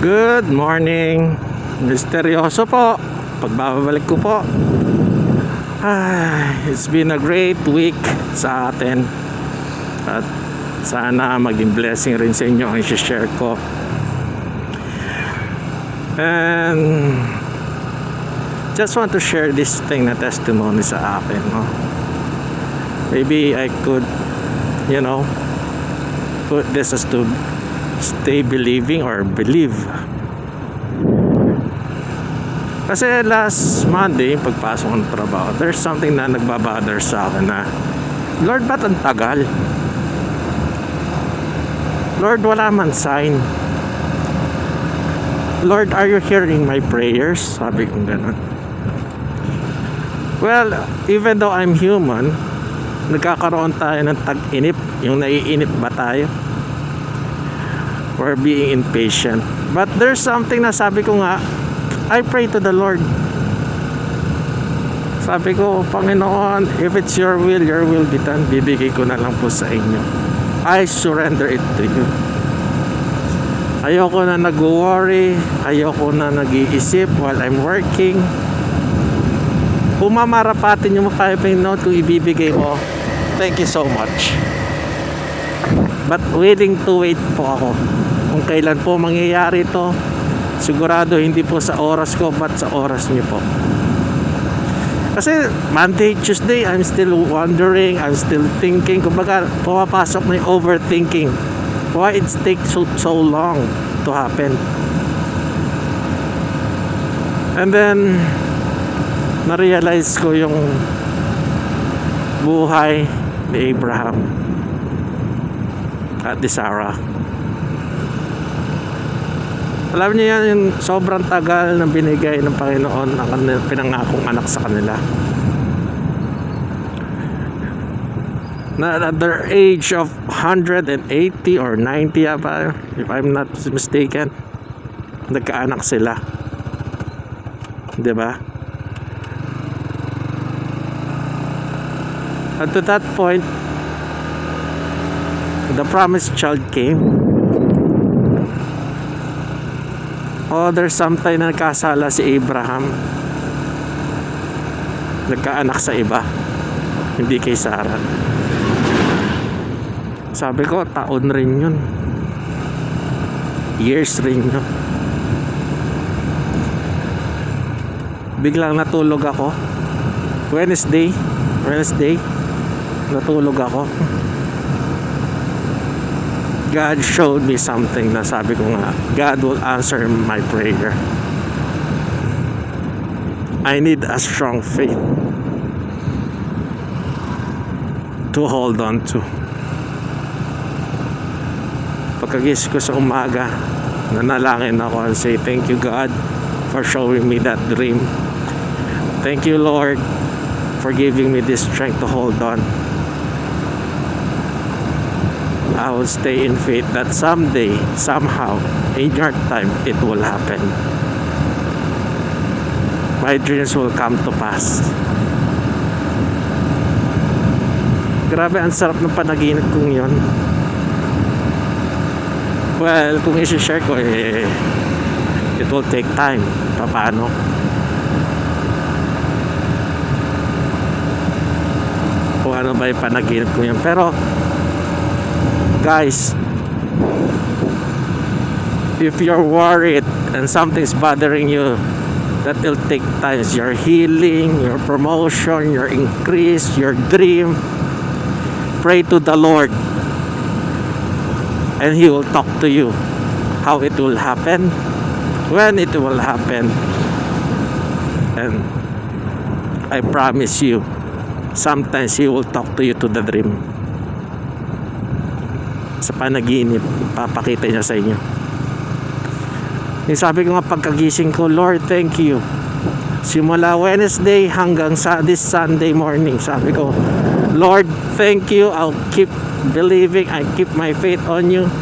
Good morning. Misteryoso po. Pagbabalik ko po. It's been a great week sa atin. At sana maging blessing rin sa inyo ang i-share ko. And just want to share this thing na testimony sa akin, no? Maybe I could, put this as to stay believing or believe. Kasi last Monday, pagpasok ng trabaho, there's something na nagbabother sa akin na, Lord, ba't ang tagal? Lord, wala man sign. Lord, are you hearing my prayers? Sabi kong ganun. Well, even though I'm human, nagkakaroon tayo ng tag-inip. Yung naiinip ba tayo? We're being impatient. But there's something na sabi ko nga, I pray to the Lord. Sabi ko, Panginoon, if it's your will be done. Bibigay ko na lang po sa inyo. I surrender it to you. Ayoko na nag-worry. Ayoko na nag-iisip while I'm working. Kung mamarapatin yung 5 note kung ibibigay mo, thank you so much. But willing to wait po ako. Kung kailan po mangyayari to, sigurado hindi po sa oras ko, but sa oras niyo po. Kasi Monday, Tuesday, I'm still wondering, I'm still thinking. Kumbaga, pumapasok na yung overthinking. Why it takes so long to happen? And then, na-realize ko yung buhay ni Abraham at ni Sarah. Alam niyo yan, yung sobrang tagal na binigay ng Panginoon ang pinangakong anak sa kanila. Na at their age of 180 or 90 pa, if I'm not mistaken, nagkaanak sila. 'Di ba? At to that point, the promised child came. There's something na nagkasala si Abraham. Nagkaanak sa iba, hindi kay Sarah. Sabi ko, taon rin yun. Years rin yun. Biglang natulog ako. Wednesday, natulog ako. God showed me something na sabi ko nga, God will answer my prayer. I need a strong faith to hold on to. Pagkagising ko sa umaga, nanalangin ako and say, thank you God for showing me that dream. Thank you Lord for giving me this strength to hold on. I will stay in faith that someday, somehow, in your time, it will happen. My dreams will come to pass. Grabe, ang sarap ng panaginip kong yun. Well, kung isi-share ko, it will take time. Paano? Kung ano ba yung panaginip ko yun. Pero, guys, if you're worried and something's bothering you, that will take time. Your healing, your promotion, your increase, your dream. Pray to the Lord and He will talk to you how it will happen, when it will happen. And I promise you, sometimes He will talk to you to the dream. Sa panaginip, papakita niya sa inyo. Yung sabi ko nga pagkagising ko, Lord, thank you. Simula Wednesday hanggang sa this Sunday morning, sabi ko, Lord, thank you. I'll keep believing. I keep my faith on you.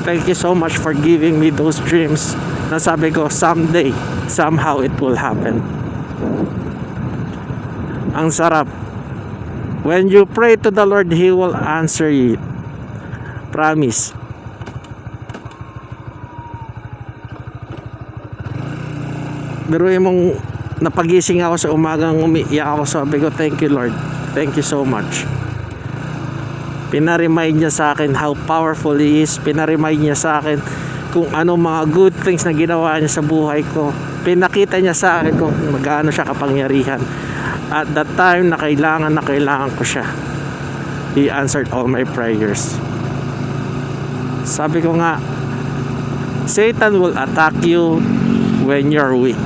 Thank you so much for giving me those dreams. Na sabi ko, someday, somehow it will happen. Ang sarap. When you pray to the Lord, He will answer you. Promise. biruin mong napagising ako sa umagang, umiiyak ako, sabi ko, thank you Lord, thank you so much. Pinaremind niya sa akin how powerful He is. Pinaremind niya sa akin kung ano mga good things na ginawa niya sa buhay ko. Pinakita niya sa akin kung gaano siya kapangyarihan. At that time na kailangan ko siya, He answered all my prayers. Sabi ko nga, Satan will attack you when you're weak.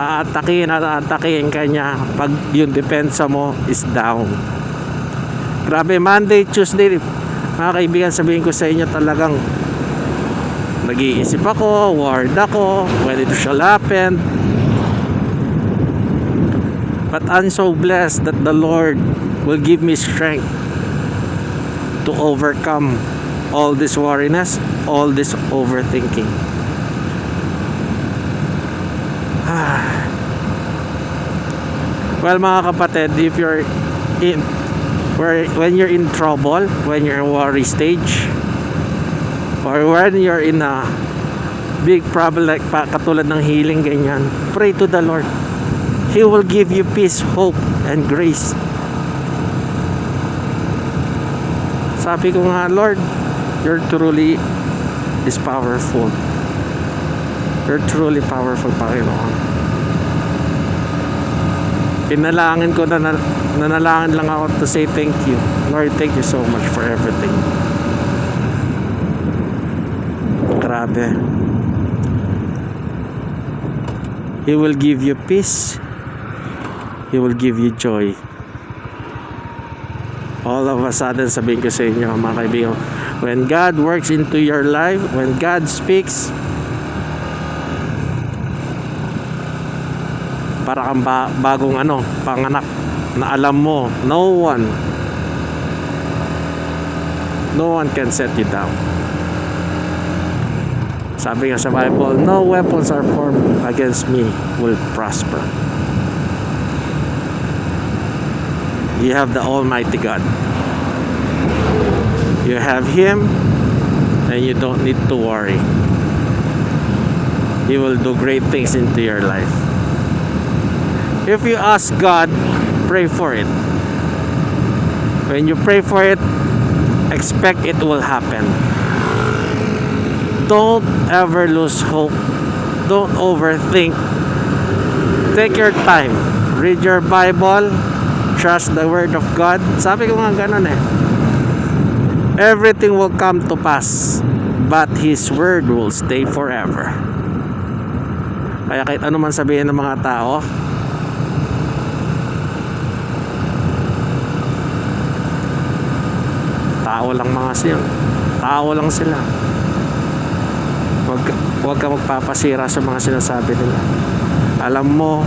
Aatakihin ka niya pag yung depensa mo is down. Grabe, Monday, Tuesday, mga kaibigan, sabihin ko sa inyo, talagang nag-iisip ako, worried ako, when it shall happen. But I'm so blessed that the Lord will give me strength to overcome all this worriness, all this overthinking. Well, mga kapatid, if you're when you're in trouble, when you're in worry stage, or when you're in a big problem like katulad ng healing ganyan, pray to the Lord. He will give you peace, hope, and grace. Sabi ko nga, Lord, you're truly is powerful. You're truly powerful, Panginoon. Pinalangin ko, nanalangin lang ako to say thank you. Lord, thank you so much for everything. Grabe. He will give you peace. He will give you joy. All of a sudden, sabihin ko sa inyo, mga kaibigan, when God works into your life, when God speaks, para kang bagong panganak, na alam mo, no one can set you down. Sabi nga sa Bible, no weapons are formed against me will prosper. You have the Almighty God. You have Him, and you don't need to worry. He will do great things into your life. If you ask God, pray for it. When you pray for it, expect it will happen. Don't ever lose hope. Don't overthink. Take your time. Read your Bible. Trust the Word of God. Sabi ko nga ganun eh. Everything will come to pass, but His Word will stay forever. Kaya kahit ano man sabihin ng mga tao, tao lang sila. Huwag ka magpapasira sa mga sinasabi nila. Alam mo,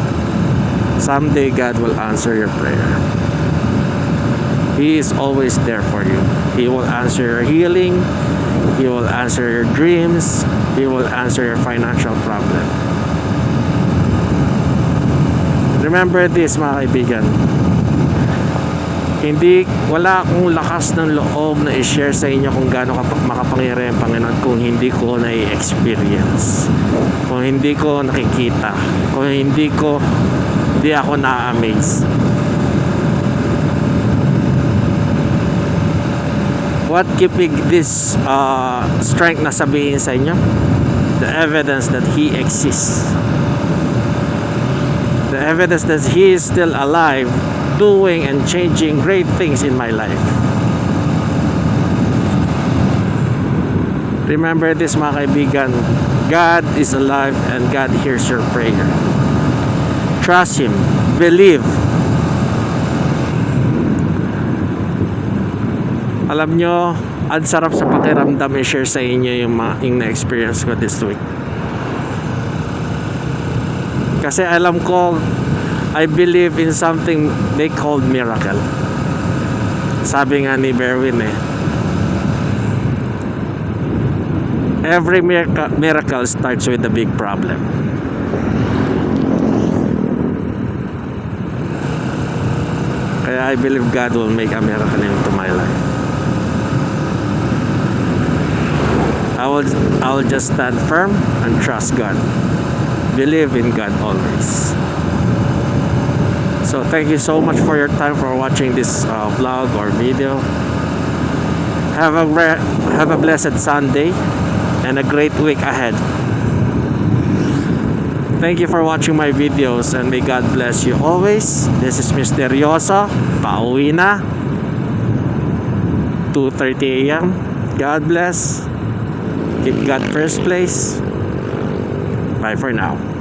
someday God will answer your prayer. He is always there for you. He will answer your healing. He will answer your dreams. He will answer your financial problem. Remember this, mga kaibigan. Wala akong lakas ng loob na i-share sa inyo kung gaano makapangyarihan ang Panginoon kung hindi ko na-experience, kung hindi ko nakikita, kung hindi ako na-amaze. What keeping this strength na sabihin sa inyo? The evidence that He exists. The evidence that He is still alive, doing and changing great things in my life. Remember this, mga kaibigan. God is alive and God hears your prayer. Trust Him. Believe. Alam nyo, ang sarap sa pakiramdam i-share sa inyo yung na-experience ko this week. Kasi alam ko, I believe in something they called miracle. Sabi nga ni Berwin every miracle starts with a big problem. Kaya I believe God will make a miracle into my life. I will just stand firm and trust God. Believe in God always. So thank you so much for your time for watching this vlog or video. Have a blessed Sunday and a great week ahead. Thank you for watching my videos and may God bless you always. This is Misteryoso. Pauwi na. 2:30 a.m. God bless. Keep God first place. Bye for now.